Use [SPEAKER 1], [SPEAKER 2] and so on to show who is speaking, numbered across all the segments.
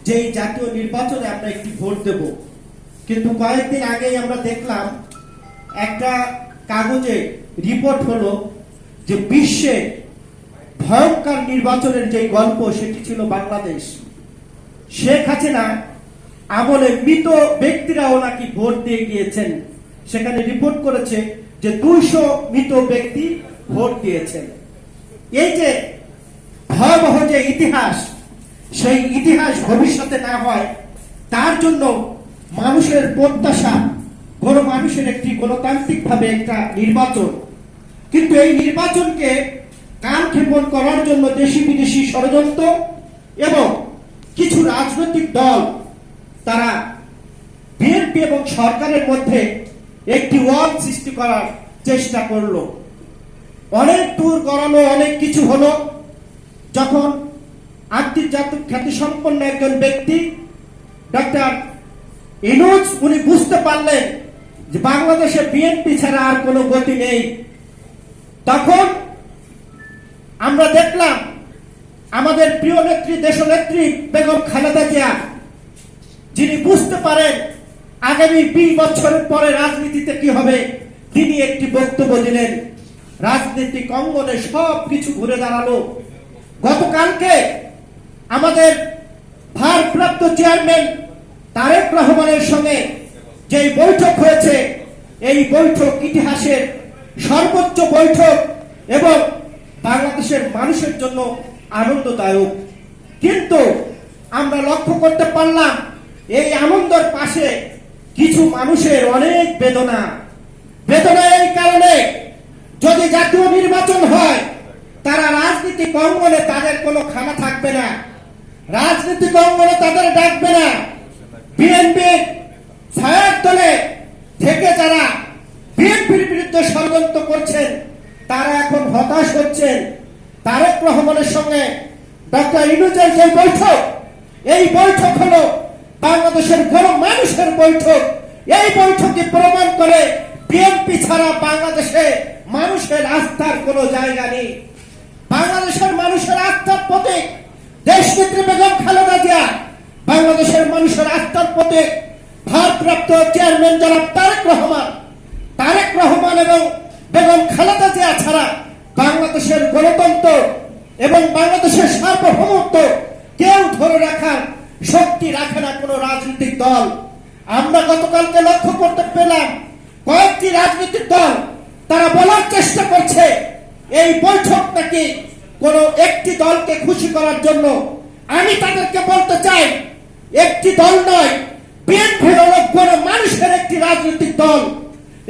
[SPEAKER 1] যে এই জাতীয় নির্বাচনে আমরা একটি ভোট দেব, কিন্তু কয়েকদিন আগেই আমরা দেখলাম একটা কাগজে রিপোর্ট হলো যে বিশ্বে ভয়ঙ্কর নির্বাচনের যে গল্প সেটি ছিল বাংলাদেশ। শেখ হাসিনা আমলে মৃত ব্যক্তিরাও নাকি ভোট দিয়ে গিয়েছেন। সেখানে রিপোর্ট করেছে যে 200 মৃত ব্যক্তি ভোট দিয়েছেন। এই যে ভয়াবহ যে ইতিহাস, সেই ইতিহাস ভবিষ্যতে না হয় তার জন্য মানুষের প্রত্যাশা মানুষের একটি গণতান্ত্রিক ভাবে একটা নির্বাচন। কিন্তু এই নির্বাচনকে কালক্ষেপণ করার জন্য দেশি বিদেশি ষড়যন্ত্র এবং কিছু রাজনৈতিক দল তারা বিএনপি এবং সরকারের মধ্যে একটি ওয়াল সৃষ্টি করার চেষ্টা করলো। অনেক দূর গড়ানো অনেক কিছু হলো, যখন আন্তর্জাতিক খ্যাতিসম্পন্ন একজন ব্যক্তি ডক্টর ইউনূস উনি বুঝতে পারলেন যে বাংলাদেশে বিএনপি ছাড়া আর কোনো গতি নেই। তখন আমরা দেখলাম আমাদের প্রিয় নেত্রী দেশনেত্রী বেগম খালেদা জিয়া, যিনি বুঝতে পারেন আগামী 20 বছর পরে রাজনীতিতে কি হবে, তিনি একটি বক্তব্য দিলেন। রাজনৈতিক অঙ্গনে সব কিছু ঘুরে দাঁড়ালো। গতকালকে আমাদের ভারপ্রাপ্ত চেয়ারম্যান তারেক রহমানের সঙ্গে যে বৈঠক হয়েছে, এই বৈঠক ইতিহাসের সর্বোচ্চ বৈঠক এবং বাংলাদেশের মানুষের জন্য আনন্দদায়ক। কিন্তু আমরা লক্ষ্য করতে পারলাম এই আনন্দের পাশে কিছু মানুষের অনেক বেদনা। বেদনা এই কারণে, যদি জাতীয় নির্বাচন হয় তারা রাজনীতিক অঙ্গনে তাদের কোনো খানা থাকবে না, রাজনীতিক অঙ্গনে তাদের ডাকবে না। বিএনপির ছায়ার তলে থেকে যারা বিএনপির বিরুদ্ধে ষড়যন্ত্র করছেন তারা এখন হতাশ হচ্ছেন। তারেক রহমানের সঙ্গে ডক্টর ইউনূসের যে বৈঠক, এই বৈঠক হলো বাংলাদেশের মানুষের বৈঠক। এই বৈঠকে প্রমাণ করে বিএনপি ছাড়া বাংলাদেশে মানুষের আস্থার কোনো জায়গা নেই। বাংলাদেশের মানুষের আস্থার প্রতীক দেশনেত্রী বেগম খালেদা জিয়া, বাংলাদেশের মানুষের আস্থার প্রতীক ভারপ্রাপ্ত চেয়ারম্যান জনাব তারেক রহমান এবং বেগম খালেদা জিয়া ছাড়া বাংলাদেশের গণতন্ত্র এবং বাংলাদেশের সার্বভৌমত্ব কেউ ধরে রাখার শক্তি রাখে না কোনো রাজনৈতিক দল। আমরা গতকালকে লক্ষ্য করতে পেলাম কয়েকটি রাজনৈতিক দল তারা বলার চেষ্টা করছে এই বৈঠক নাকি কোন একটি দলকে খুশি করার জন্য। আমি তাদেরকে বলতে চাই, একটি দল নয়, বিএনপি হলো মানুষের একটি রাজনৈতিক দল।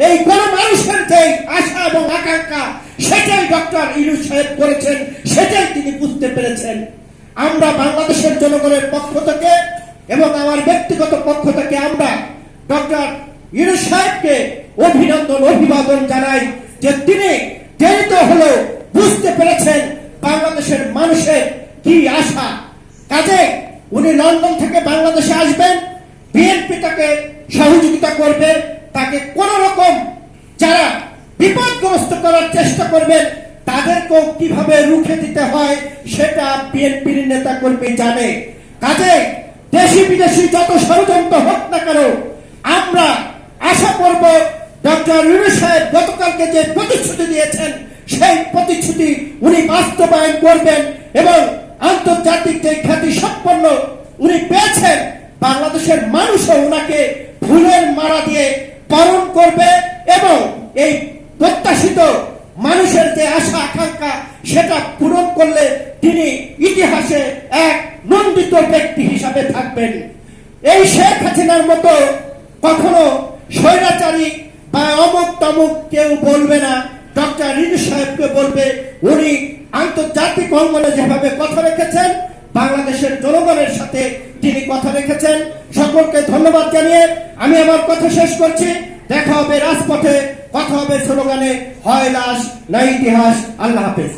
[SPEAKER 1] এই মানুষের যে আশা এবং আকাঙ্ক্ষা সেটাই ডক্টর ইউনূস সাহেব করেছেন, সেটাই তিনি বুঝতে পেরেছেন। আমরা বাংলাদেশের জনগণের পক্ষ থেকে এবং আমার ব্যক্তিগত পক্ষ থেকে আমরা ডক্টর ইউনূস সাহেবকে অভিবাদন জানাই যে তিনি দেরিতে হলেও বুঝতে পেরেছেন বাংলাদেশের মানুষের কি আশা। কাজে উনি লন্ডন থেকে বাংলাদেশে আসবেন, বিএনপি তাকে সহযোগিতা করবে, তাকে কোন রকম যারা বিপদগ্রস্ত করার চেষ্টা করবেন তাদেরকেও কিভাবে রুখে দিতে হয় সেটা বিএনপির নেতা কর্মী জানে। কাজে দেশি বিদেশি যত ষড়যন্ত্র হোক না কেন, আমরা আশা করব ডক্টর ইউনূস সাহেব গতকালকে যে প্রতিশ্রুতি দিয়েছেন সেই প্রতিশ্রুতি উনি বাস্তবায়ন করবেন এবং আন্তর্জাতিক যে খ্যাতি সম্পন্ন উনি পেয়েছেন, বাংলাদেশের মানুষও উনাকে ফুলের মালা দিয়ে বরণ করবে এবং এই প্রত্যাশিত মানুষের যে আশা আকাঙ্ক্ষা সেটা পূরণ করলে তিনি ইতিহাসে এক নন্দিত ব্যক্তি হিসাবে থাকবেন। এই শেখ হাসিনার মতো কখনো স্বৈরাচারী বা অমুক তমুক কেউ বলবে না, ডক্টর ইউনূস সাহেবকে বলবে। উনি আন্তর্জাতিক অঙ্গনে যেভাবে কথা রেখেছেন বাংলাদেশের জনগণের সাথে তিনি কথা রেখেছেন। সকলকে ধন্যবাদ জানিয়ে আমি আমার কথা শেষ করছি। দেখা হবে রাজপথে, কথা হবে স্লোগানে, হয় লাশ না ইতিহাস। আল্লাহ হাফেজ।